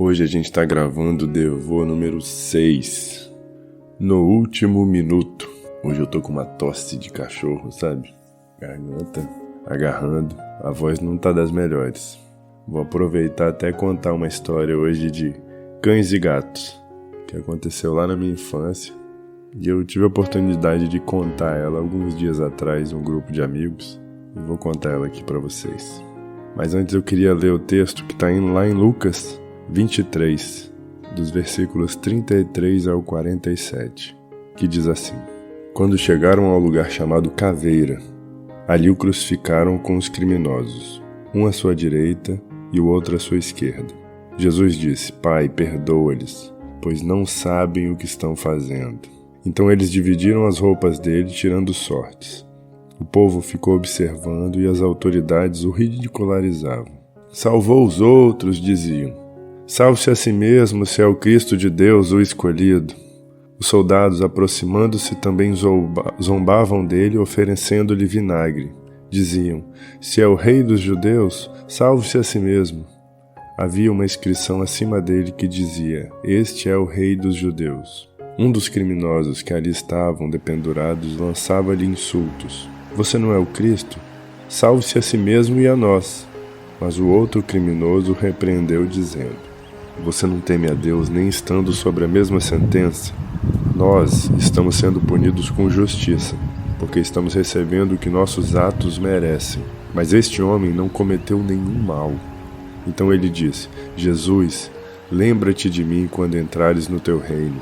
Hoje a gente está gravando o Devô número 6, no último minuto. Hoje eu tô com uma tosse de cachorro, sabe? Garganta agarrando, a voz não tá das melhores. Vou aproveitar até contar uma história hoje de cães e gatos, que aconteceu lá na minha infância, e eu tive a oportunidade de contar ela alguns dias atrás em um grupo de amigos, e vou contar ela aqui para vocês. Mas antes eu queria ler o texto que está lá em Lucas 23, dos versículos 33 ao 47, que diz assim: Quando chegaram ao lugar chamado Caveira, ali o crucificaram com os criminosos, um à sua direita e o outro à sua esquerda. Jesus disse: Pai, perdoa-lhes, pois não sabem o que estão fazendo. Então eles dividiram as roupas dele, tirando sortes. O povo ficou observando e as autoridades o ridicularizavam. Salvou os outros, diziam. Salve-se a si mesmo, se é o Cristo de Deus, o escolhido. Os soldados, aproximando-se, também zombavam dele, oferecendo-lhe vinagre. Diziam: Se é o rei dos judeus, salve-se a si mesmo. Havia uma inscrição acima dele que dizia: Este é o rei dos judeus. Um dos criminosos que ali estavam dependurados lançava-lhe insultos. Você não é o Cristo? Salve-se a si mesmo e a nós. Mas o outro criminoso repreendeu, dizendo: Você não teme a Deus nem estando sob a mesma sentença? Nós estamos sendo punidos com justiça, porque estamos recebendo o que nossos atos merecem. Mas este homem não cometeu nenhum mal. Então ele disse: Jesus, lembra-te de mim quando entrares no teu reino.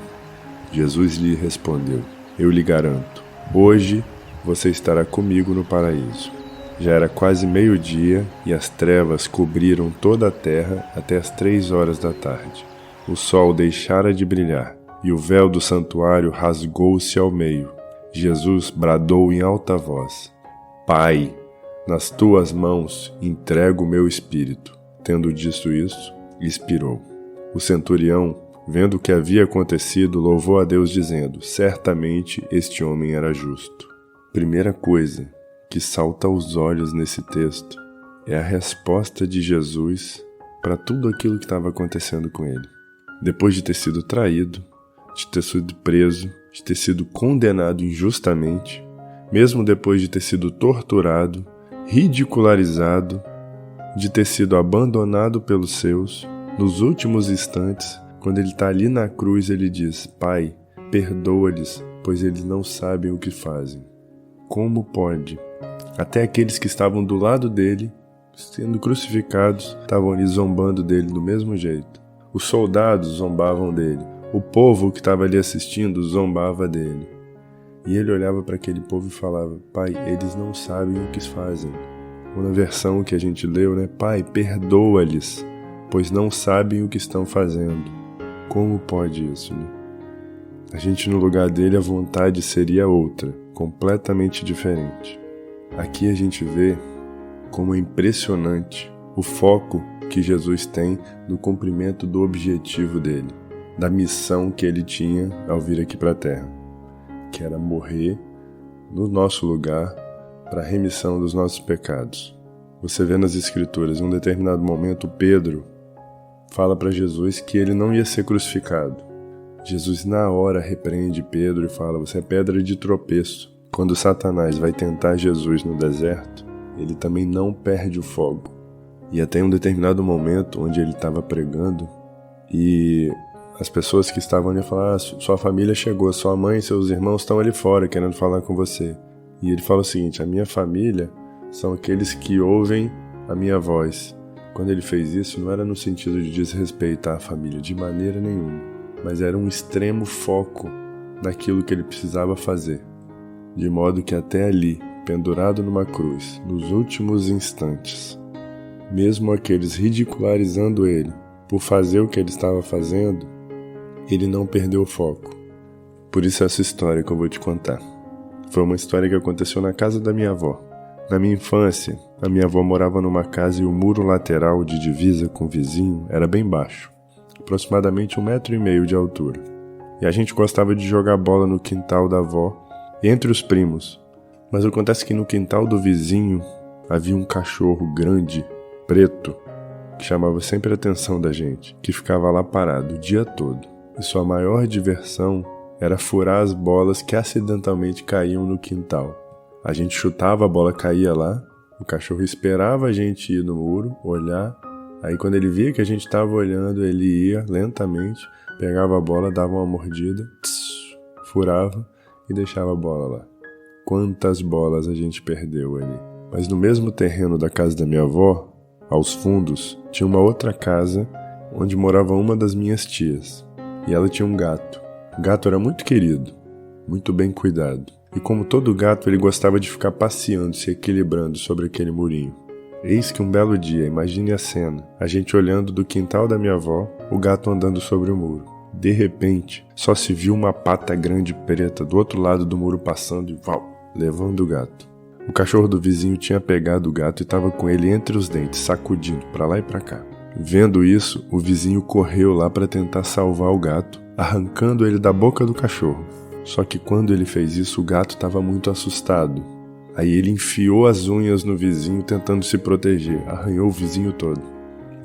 Jesus lhe respondeu: Eu lhe garanto, hoje você estará comigo no paraíso. Já era quase meio-dia e as trevas cobriram toda a terra até as 3 horas da tarde. O sol deixara de brilhar e o véu do santuário rasgou-se ao meio. Jesus bradou em alta voz: Pai, nas tuas mãos entrego o meu espírito. Tendo dito isso, expirou. O centurião, vendo o que havia acontecido, louvou a Deus dizendo: Certamente este homem era justo. Primeira coisa que salta aos olhos nesse texto é a resposta de Jesus para tudo aquilo que estava acontecendo com ele. Depois de ter sido traído, de ter sido preso, de ter sido condenado injustamente, mesmo depois de ter sido torturado, ridicularizado, de ter sido abandonado pelos seus, nos últimos instantes, quando ele está ali na cruz, ele diz: Pai, perdoa-lhes, pois eles não sabem o que fazem. Como pode? Até aqueles que estavam do lado dele, sendo crucificados, estavam ali zombando dele do mesmo jeito. Os soldados zombavam dele. O povo que estava ali assistindo zombava dele. E ele olhava para aquele povo e falava: Pai, eles não sabem o que fazem. Ou na versão que a gente leu, né? Pai, perdoa-lhes, pois não sabem o que estão fazendo. Como pode isso, né? A gente, no lugar dele, a vontade seria outra, completamente diferente. Aqui a gente vê como é impressionante o foco que Jesus tem no cumprimento do objetivo dele, da missão que ele tinha ao vir aqui para a Terra, que era morrer no nosso lugar para a remissão dos nossos pecados. Você vê nas Escrituras, em um determinado momento, Pedro fala para Jesus que ele não ia ser crucificado. Jesus na hora repreende Pedro e fala: Você é pedra de tropeço. Quando Satanás vai tentar Jesus no deserto, ele também não perde o fogo. E até um determinado momento onde ele estava pregando e as pessoas que estavam ali falaram: Sua família chegou, sua mãe e seus irmãos estão ali fora querendo falar com você. E ele fala o seguinte: a minha família são aqueles que ouvem a minha voz. Quando ele fez isso, não era no sentido de desrespeitar a família, de maneira nenhuma, mas era um extremo foco naquilo que ele precisava fazer. De modo que até ali, pendurado numa cruz, nos últimos instantes, mesmo aqueles ridicularizando ele por fazer o que ele estava fazendo, ele não perdeu o foco. Por isso essa história que eu vou te contar. Foi uma história que aconteceu na casa da minha avó. Na minha infância, a minha avó morava numa casa e o muro lateral de divisa com o vizinho era bem baixo, aproximadamente 1,5 metro de altura. E a gente gostava de jogar bola no quintal da avó, entre os primos. Mas acontece que no quintal do vizinho havia um cachorro grande, preto, que chamava sempre a atenção da gente, que ficava lá parado o dia todo. E sua maior diversão era furar as bolas que acidentalmente caíam no quintal. A gente chutava, a bola caía lá, o cachorro esperava a gente ir no muro, olhar, aí quando ele via que a gente estava olhando, ele ia lentamente, pegava a bola, dava uma mordida, furava e deixava a bola lá. Quantas bolas a gente perdeu ali. Mas no mesmo terreno da casa da minha avó, aos fundos, tinha uma outra casa onde morava uma das minhas tias. E ela tinha um gato. O gato era muito querido, muito bem cuidado. E como todo gato, ele gostava de ficar passeando, se equilibrando sobre aquele murinho. Eis que um belo dia, imagine a cena, a gente olhando do quintal da minha avó, o gato andando sobre o muro. De repente, só se viu uma pata grande preta do outro lado do muro passando e levando o gato. O cachorro do vizinho tinha pegado o gato e estava com ele entre os dentes, sacudindo para lá e para cá. Vendo isso, o vizinho correu lá para tentar salvar o gato, arrancando ele da boca do cachorro. Só que quando ele fez isso, o gato estava muito assustado. Aí ele enfiou as unhas no vizinho tentando se proteger, arranhou o vizinho todo.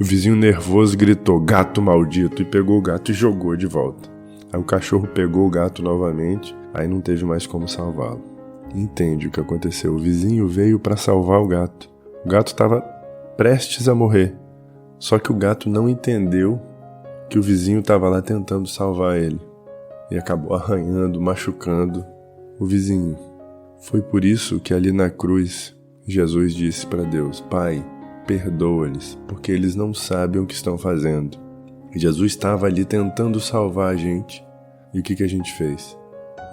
O vizinho nervoso gritou, gato maldito, e pegou o gato e jogou de volta. Aí o cachorro pegou o gato novamente, aí não teve mais como salvá-lo. Entende o que aconteceu, o vizinho veio para salvar o gato. O gato estava prestes a morrer, só que o gato não entendeu que o vizinho estava lá tentando salvar ele. E acabou arranhando, machucando o vizinho. Foi por isso que ali na cruz, Jesus disse para Deus, Pai, perdoa-lhes, porque eles não sabem o que estão fazendo. E Jesus estava ali tentando salvar a gente. E o que a gente fez?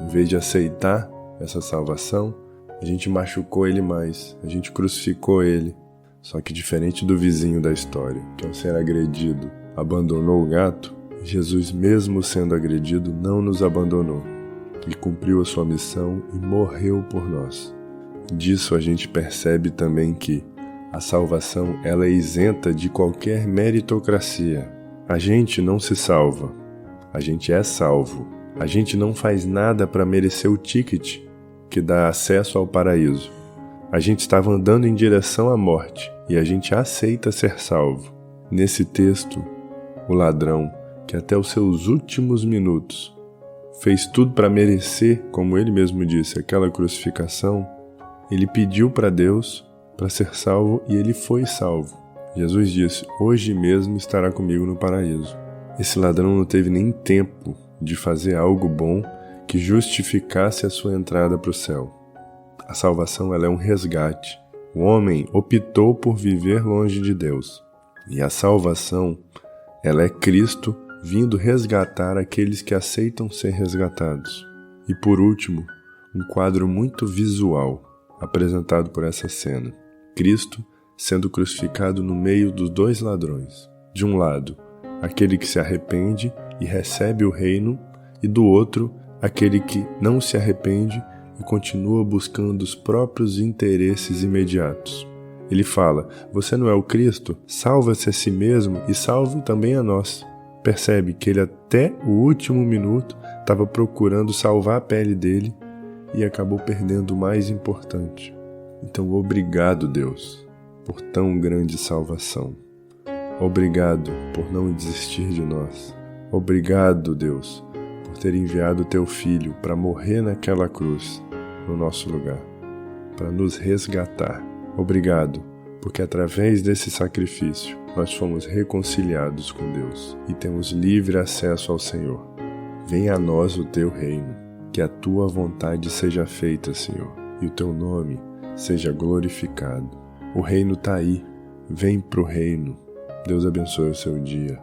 Em vez de aceitar essa salvação, a gente machucou ele mais, a gente crucificou ele. Só que diferente do vizinho da história, que ao ser agredido abandonou o gato, Jesus, mesmo sendo agredido, não nos abandonou. Ele cumpriu a sua missão e morreu por nós. Disso a gente percebe também que a salvação ela é isenta de qualquer meritocracia. A gente não se salva, a gente é salvo. A gente não faz nada para merecer o ticket que dá acesso ao paraíso. A gente estava andando em direção à morte e a gente aceita ser salvo. Nesse texto, o ladrão, que até os seus últimos minutos fez tudo para merecer, como ele mesmo disse, aquela crucificação, ele pediu para Deus para ser salvo e ele foi salvo. Jesus disse, hoje mesmo estará comigo no paraíso. Esse ladrão não teve nem tempo de fazer algo bom que justificasse a sua entrada para o céu. A salvação ela é um resgate. O homem optou por viver longe de Deus. E a salvação ela é Cristo vindo resgatar aqueles que aceitam ser resgatados. E por último, um quadro muito visual apresentado por essa cena. Cristo sendo crucificado no meio dos dois ladrões. De um lado, aquele que se arrepende e recebe o reino, e do outro, aquele que não se arrepende e continua buscando os próprios interesses imediatos. Ele fala, você não é o Cristo? Salva-se a si mesmo e salve também a nós. Percebe que ele até o último minuto estava procurando salvar a pele dele e acabou perdendo o mais importante. Então, obrigado, Deus, por tão grande salvação. Obrigado por não desistir de nós. Obrigado, Deus, por ter enviado o teu Filho para morrer naquela cruz, no nosso lugar, para nos resgatar. Obrigado, porque através desse sacrifício nós fomos reconciliados com Deus e temos livre acesso ao Senhor. Venha a nós o teu reino, que a tua vontade seja feita, Senhor, e o teu nome seja glorificado. O reino está aí, vem para o reino. Deus abençoe o seu dia.